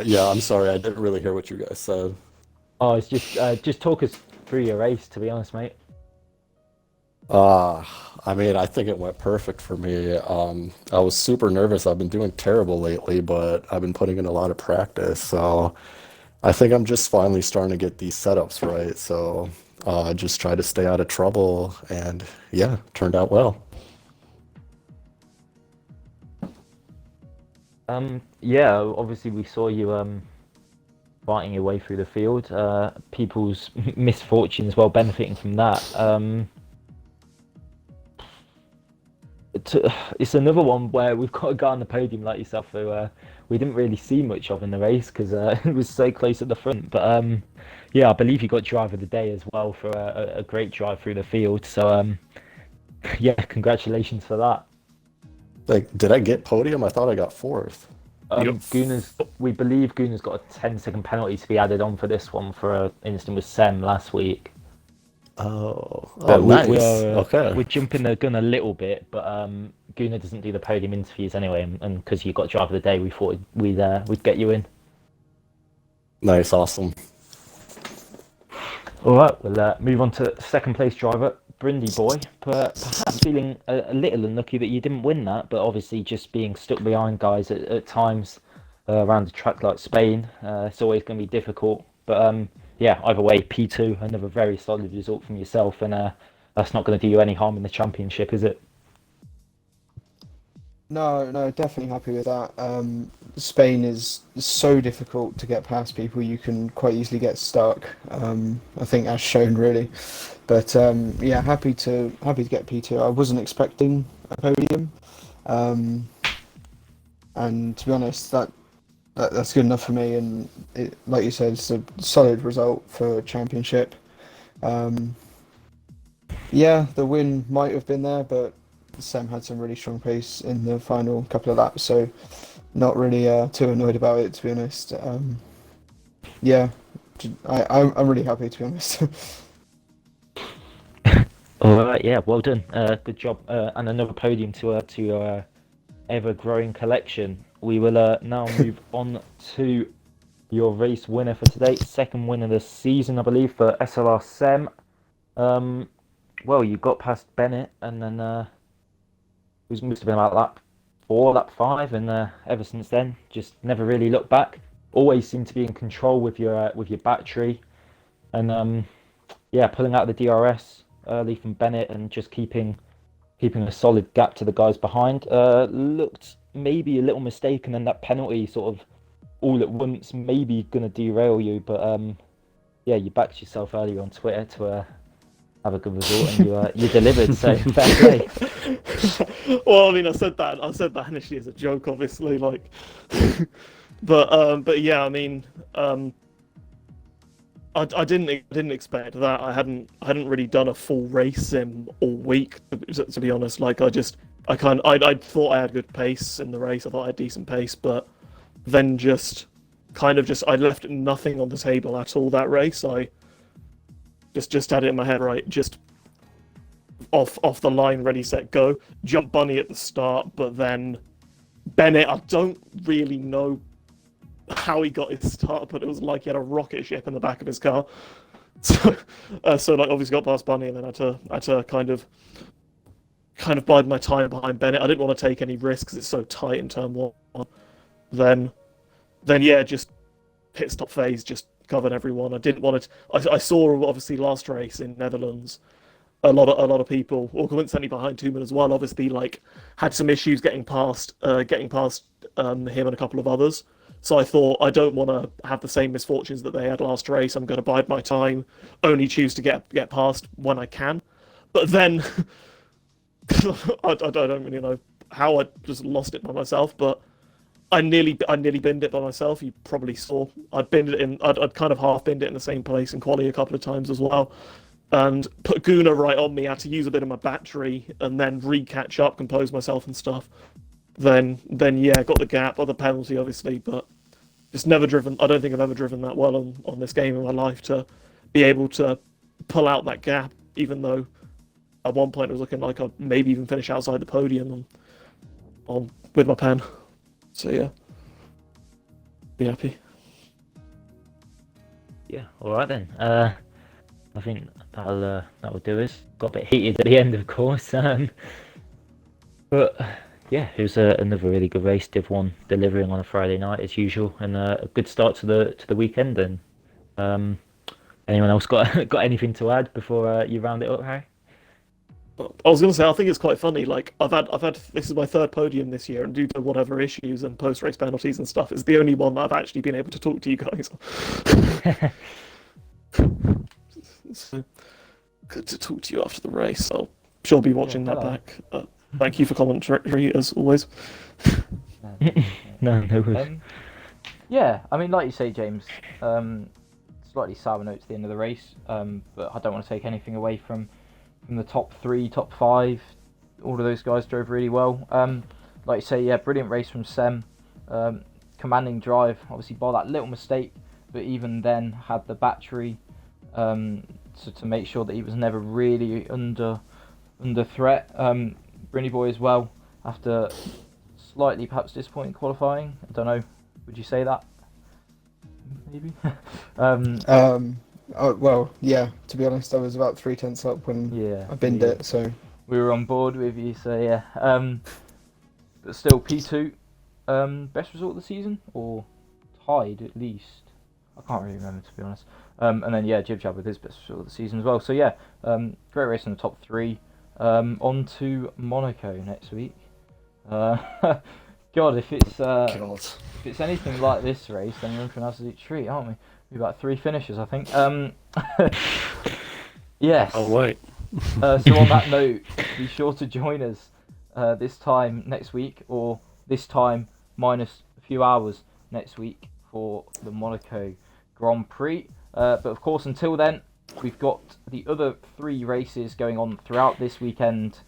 Yeah, I'm sorry, I didn't really hear what you guys said. Oh, it's just talk us through your race, to be honest, mate. I mean, I think it went perfect for me. I was super nervous. I've been doing terrible lately, but I've been putting in a lot of practice, so I think I'm just finally starting to get these setups right. So I just try to stay out of trouble, and yeah, turned out well. Yeah, obviously we saw you fighting your way through the field. People's misfortunes, well, benefiting from that. It's another one where we've got a guy on the podium like yourself who we didn't really see much of in the race because it was so close at the front. But yeah, I believe you got driver of the day as well for a great drive through the field. So yeah, congratulations for that. Like, did I get podium? I thought I got 4th. We believe Guna's got a 10-second penalty to be added on for this one for an incident with Sem last week. Oh, But nice. we're Okay. we're jumping the gun a little bit, but Guna doesn't do the podium interviews anyway, and because you got driver of the day, we thought we'd get you in. Nice, awesome. All right, we'll move on to second place driver, Brindy Boy. But perhaps feeling a little unlucky that you didn't win that, but obviously just being stuck behind guys at times around a track like Spain, it's always going to be difficult. But yeah, either way, P2, another very solid result from yourself, and that's not going to do you any harm in the championship, is it? No, no, definitely happy with that. Spain is so difficult to get past people. You can quite easily get stuck. I think as shown really, but yeah, happy to get P2. I wasn't expecting a podium, and to be honest, that's good enough for me. And like you said, it's a solid result for championship. Yeah, the win might have been there, but Sam had some really strong pace in the final couple of laps, so not really too annoyed about it, to be honest. Yeah, I'm really happy, to be honest. All right, yeah, well done. Good job, and another podium to your ever-growing collection. We will now move on to your race winner for today, second win of the season, I believe, for SLR Sem. Well, you got past Bennett, and then it must have been about lap 4, lap 5, and ever since then, just never really looked back. Always seemed to be in control with your battery, and yeah, pulling out the DRS early from Bennett and just keeping a solid gap to the guys behind. Looked maybe a little mistaken, and that penalty sort of all at once maybe gonna derail you, but yeah, you backed yourself earlier on Twitter to have a good result, and you delivered. So fair play. Well, I mean, I said that initially as a joke, obviously, like, but yeah, I mean, I didn't expect that. I hadn't really done a full race sim all week, to be honest. Like, I thought I had good pace in the race. I thought I had decent pace, but then I left nothing on the table at all that race. I just had it in my head, right, just off the line, ready, set, go. Jump bunny at the start, but then Bennett, I don't really know how he got his start, but it was like he had a rocket ship in the back of his car. So like obviously got past Bunny, and then I had to kind of bide my time behind Bennett. I didn't want to take any risks. It's so tight in turn 1. Then yeah, just pit stop phase, just covered everyone. I didn't want to. I saw obviously last race in Netherlands, a lot of people, or coincidentally behind Tooman as well, obviously like had some issues getting past him and a couple of others. So I thought, I don't want to have the same misfortunes that they had last race. I'm going to bide my time, only choose to get past when I can. But then I don't really know how I just lost it by myself, but I nearly binned it by myself. You probably saw I'd kind of half binned it in the same place in quali a couple of times as well, and put Guna right on me. I had to use a bit of my battery and then catch up, compose myself and stuff. Then yeah, got the gap, or the penalty obviously, but just never driven. I don't think I've ever driven that well on this game in my life to be able to pull out that gap, even though at one point it was looking like I'd maybe even finish outside the podium on with my pen. So yeah, be happy. Yeah, all right then. I think that'll do us. Got a bit heated at the end, of course. But yeah, it was another really good race. Div 1 delivering on a Friday night as usual, and a good start to the weekend. And anyone else got anything to add before you round it up, Harry? I was going to say, I think it's quite funny. Like I've had this is my third podium this year, and due to whatever issues and post race penalties and stuff, it's the only one that I've actually been able to talk to you guys. So good to talk to you after the race. I'll sure be watching that back. Thank you for commentary as always. No worries. Yeah, I mean, like you say, James, slightly sour note to the end of the race, but I don't want to take anything away from the top 3, top 5. All of those guys drove really well. Like you say, yeah, brilliant race from Sem. Commanding drive, obviously by that little mistake, but even then had the battery to make sure that he was never really under threat. Brinny Boy as well, after slightly perhaps disappointing qualifying. I don't know. Would you say that? Maybe. Oh, well, yeah. To be honest, I was about 3/10 up when Yeah. I binned it. So We were on board with you, so yeah. But still, P2, best result of the season, or tied at least. I can't really remember, to be honest. And then yeah, Jib Jab with his best result of the season as well. So yeah, great race in the top 3. On to Monaco next week. God, if it's anything like this race, then we're in for an absolute treat, aren't we? We've got 3 finishes, I think. Yes. Oh wait. So on that note, be sure to join us this time next week, or this time minus a few hours next week for the Monaco Grand Prix. But of course, until then, we've got the other 3 races going on throughout this weekend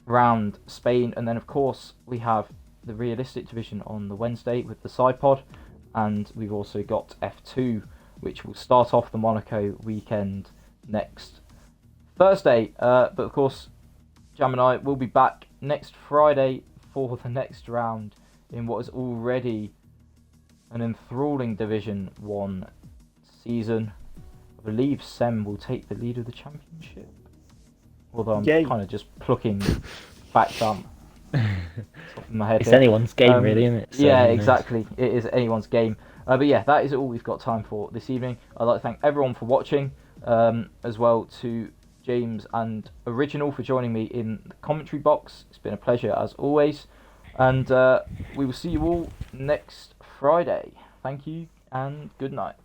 around Spain, and then of course we have the realistic division on the Wednesday with the Sidepod, and we've also got F2, which will start off the Monaco weekend next Thursday. But of course, Jam and I will be back next Friday for the next round in what is already an enthralling Division 1 season. I believe Sem will take the lead of the championship. Although I'm kind of just plucking facts up in my head. It's here. anyone's game, really, isn't it? So, yeah, exactly. It is anyone's game. But yeah, that is all we've got time for this evening. I'd like to thank everyone for watching, as well to James and Original for joining me in the commentary box. It's been a pleasure as always. And we will see you all next Friday. Thank you and good night.